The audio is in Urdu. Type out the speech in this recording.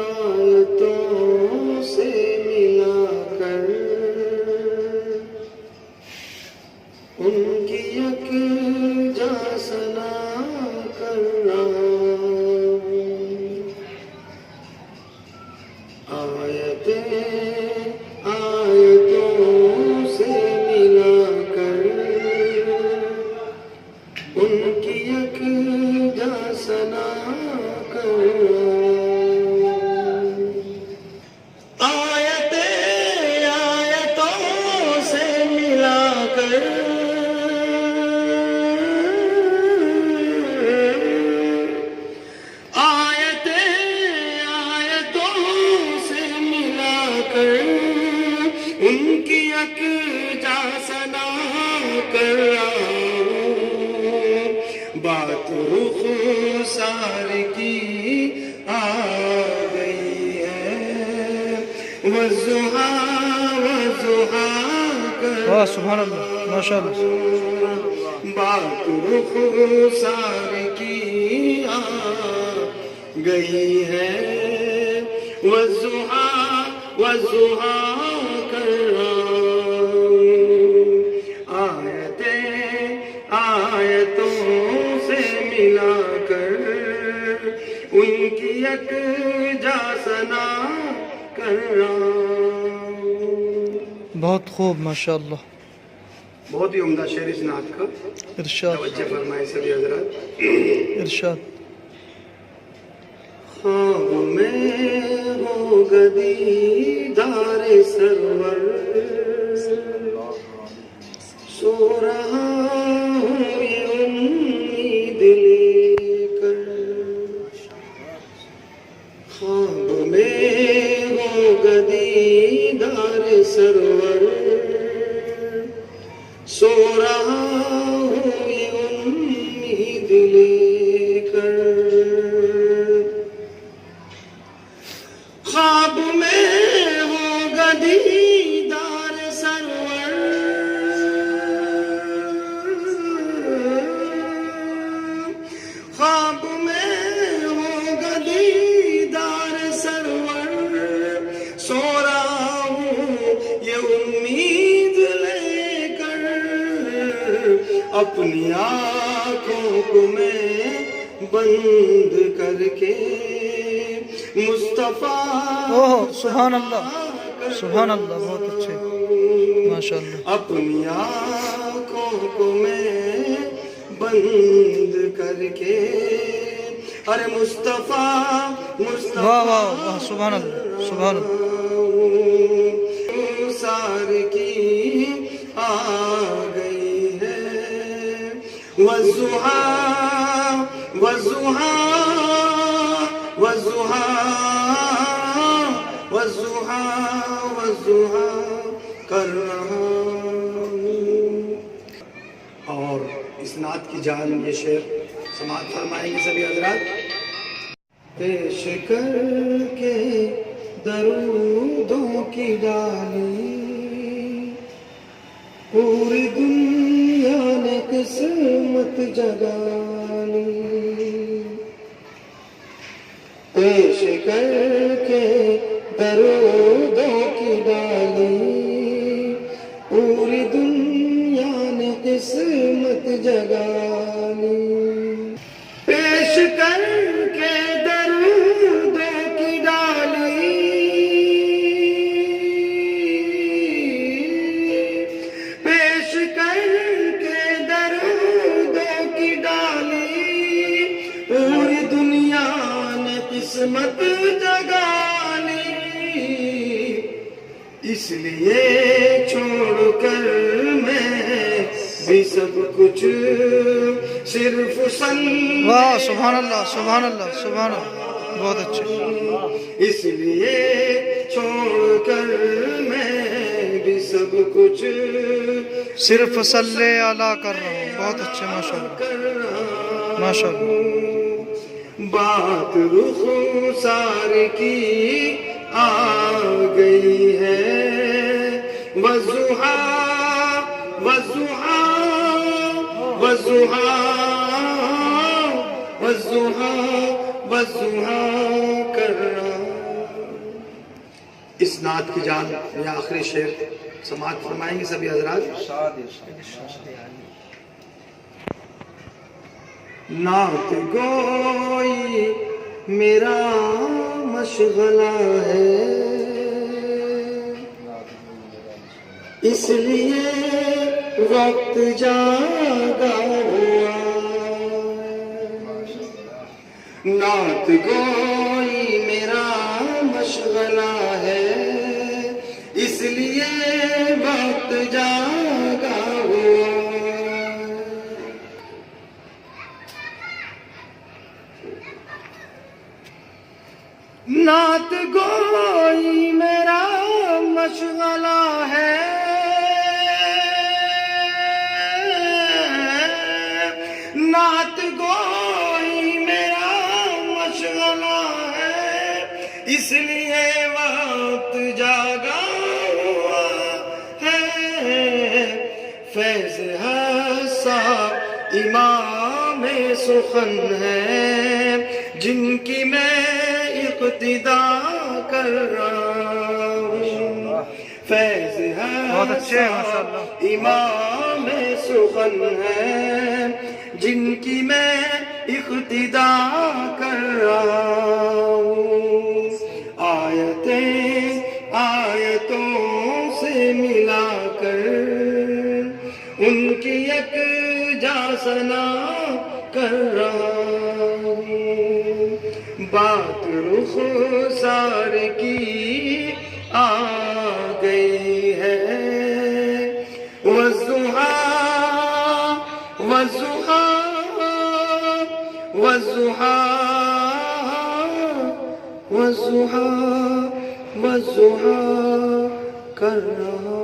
آیتوں سے ملا کر ان کی یکجا ثنا کر رہا ہوں۔ آیتوں سے ملا کر ان کی یکجا ثنا کر رہا ہوں۔ آیتوں سے ملا کر ان کی یکجا ثنا کر رہا ہوں۔ بات رخسار کی آ گئی ہے، والضحیٰ کر واہ سبحان اللہ، ماشاء اللہ۔ بات رخسار کی آ گئی ہے، والضحیٰ کر رہا ہوں۔ آیتوں سے ملا کر ان کی یکجا ثنا کر رہا ہوں۔ بہت خوب ماشاء اللہ۔ بہت ہی عمدہ شعر اس نعت کا، ارشاد توجہ فرمائے سبھی حضرات۔ ارشاد۔ خواب میں ہوگا دیدار سرور، سو رہا ہوں یہ امید لے کر۔ خواب میں ہوگا دیدار سرور، سو رہا ہوں یہ امید لے کر۔ خواب میں ہوگا دیدار سرور، خواب میں ہوگا دیدار سرور، سو رہا ہوں یہ امید لے کر۔ اپنی آنکھوں کو میں بند کر کے مصطفیٰ سبحان اللہ، سبحان اللہ، بہت اچھے ماشاء اللہ۔ اپنی آنکھوں کو میں بند کر کے، ارے مصطفیٰ واہ واہ واہ سبحان اللہ، سبحان اللہ۔ سار کی آ گئی ہے، والضحیٰ کر رہا ہوں۔ اور اس نعت کی جان یہ شعر سماعت فرمائیں گے سبھی حضرات۔ پیش کر کے درودوں کی ڈالی، پوری دنیا نے قسمت جگالی۔ پیش کر کے درودوں کی ڈالی، پوری دنیا نے قسمت جگالی۔ پیش کر کے درودوں کی ڈالی، پیش کر کے درودوں کی ڈالی، پوری دنیا نے قسمت جگالی۔ اس لیے چھوڑ کر میں بھی سب کچھ صرف واہ سبحان اللہ، سبحان اللہ، سبحان اللہ، بہت اچھے۔ اس لیے چھوڑ کر میں بھی سب کچھ صرف صلی اعلیٰ کر رہا ہوں۔ بہت اچھے ماشاء اللہ، ماشاء اللہ۔ بات رخسار کی آ گئی ہے، والضحیٰ والضحا والضحا کر رہا. اس نعت کی جان یہ آخری شعر سماعت فرمائیں گے سبھی حضرات. نعت گوئی میرا مشغلہ ہے، اس لیے وقت جاگا ہوا. نعت گوئی میرا مشغلہ ہے، اس لیے وقت جاگا ہوا. نعت گوئی میرا مشغلہ ہے، نعت گوئی میرا مشغلہ ہے، اس لیے وقت جاگا ہوا ہے. فیض حسا امام سخن ہے، جن کی میں اقتدا کر رہا ہوں. فیض حسا امام سخن ہے، جن کی میں اقتدا کر رہا ہوں. آیتوں سے ملا کر ان کی یکجا ثنا کر رہا ہوں. بات رخسار کی آ گئی ہے، والضحا والضحا والضحا والضحا والضحا کر رہا.